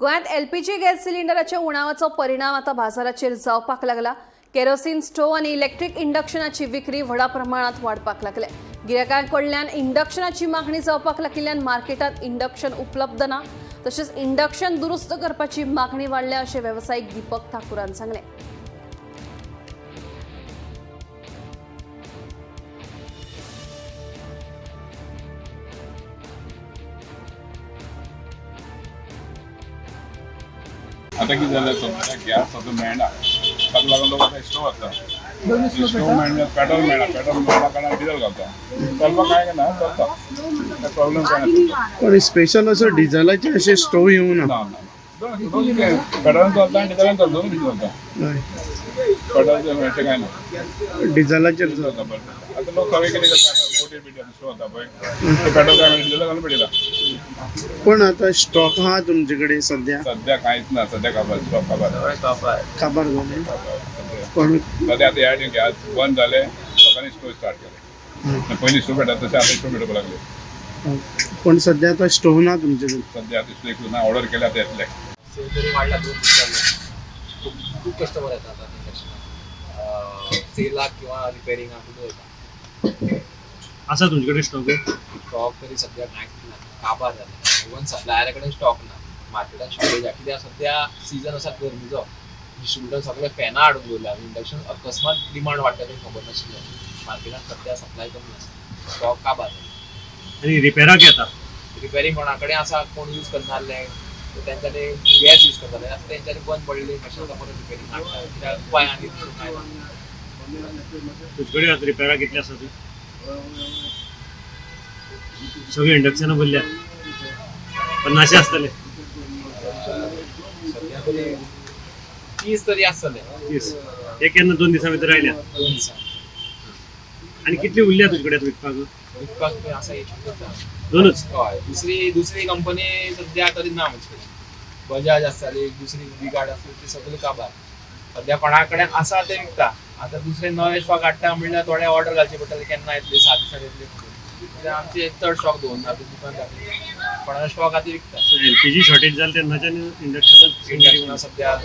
गोंयांत LPG gas सिलिंडराच्या उणावाचो परिणाम आता बाजाराचेर जावपाक लागला। केरोसीन स्टोव आनी इलेक्ट्रीक इंडक्शनाची विक्री व्हडा प्रमाणात वाडपाक लागल्या। गिरायकांकडल्यान इंडक्शनाची मागणी जावपाक लागिल्ल्यान मार्केटांत इंडक्शन उपलब्ध ना, तशेंच इंडक्शन दुरुस्त करपाची मागणी वाडल्या अशें वेवसायीक दीपक ठाकुरान सांगलें। आता कितें जालें सद्या गॅस असो मेळना, ताका लागून लोक आतां स्टोव आसता, स्टोव मेळना, पेट्रोल मेळना, पेट्रोल मेळना कारणान डिझल घालता, चलपाक कांय ना, चलता, काय प्रॉब्लेम काय ना। पण स्पेशल असो डिझेलाचे असे स्टोव येवना। ना पेट्रोलान चलता आनी डिझेलान चलता, दोन भीतर चलता, पेट्रोल अशें काय ना, डिझेलाचेर चलता बरें। आतां लोक सगळे कितें करता, कोटीर बिटीर स्टोव आसता पळय, ते पेट्रोल काय डिझेल घालून पेटयता। पण आता स्टॉक आहा तुमचे कडेन सद्या कांयच ना, सद्या काबार स्टॉक काबार काबार जाले। पण सद्या आतां ह्या गॅस बंद जाले, लोकांनी स्टोव स्टार्ट केले, पयलीं स्टोव मेळटा तशें आतां स्टोव मेळपाक लागले। पण सध्या आता स्टोव ना तुमचे कडेन। सद्या आतां स्टोव ना, ऑर्डर केल्या आतां येतले। सेल तरी वाढला 2 दीस जाले, खूप कस्टमर येतात आता इंडक्शनाक, सेलाक किंवा रिपेरिंगाक कुठे येतात। असा तुमच्याकडे स्टॉक आहे? स्टॉक तरी सध्या कांयच ना, काबार जाले, इवन सप्लायरा कडेन स्टॉक ना, मार्केटात शॉर्टेज आहे। कित्याक सध्या सीजन आसा गरमीचो, डिस्ट्रिब्युटर सगळे फॅनां हाडून दवरल्या, इंडक्शन अकस्मात डिमांड वाडटा तें खबर नाशिल्लें, मार्केटात सध्या सप्लाय कमी आसा, स्टॉक काबार जाले। आणि रिपेराक येता? रिपेरिंग कोणा कडेन आसा, कोण यूज करनासले, तेंच्यांनी गॅस यूज करताले, आतां तेंच्यांनी बंद पडलेली इंडक्शन आतां परत रिपेरिंग हाडटा, कित्याक उपाय कांय ना। तुझकडे आता रिपेराक कितले आसा ती? सगळे इंडक्शनां भरल्या, 50 आसतले। सध्या तरी 30 तरी आसतले। 30 हे केन्ना 2 दिसां भितर आयल्या? 2 दिसां आणि कितली उरल्या तुझकडे विकपाक? विकपाक ते आसा एक दोनच? हय, दुसरी कंपनी सध्या तरी ना म्हजे कडेन। बजाज आसताली, दुसरी बिगाड आसली, ती सगळी काबार। सध्या कोणा कडेन आसा ते विकता, आतां दुसरे नवे स्टॉक हाडटा म्हणल्यार थोडे ऑर्डर घालचे पडटले, केन्ना येतली, 7 दिसांनी येतली, कित्याक आमचे चड स्टॉक दवरना दुकान घातली, कोणाचो स्टॉक आतां विकता। एलपीजी शॉर्टेज जालें तेन्नाच्यान इंडक्शन सध्या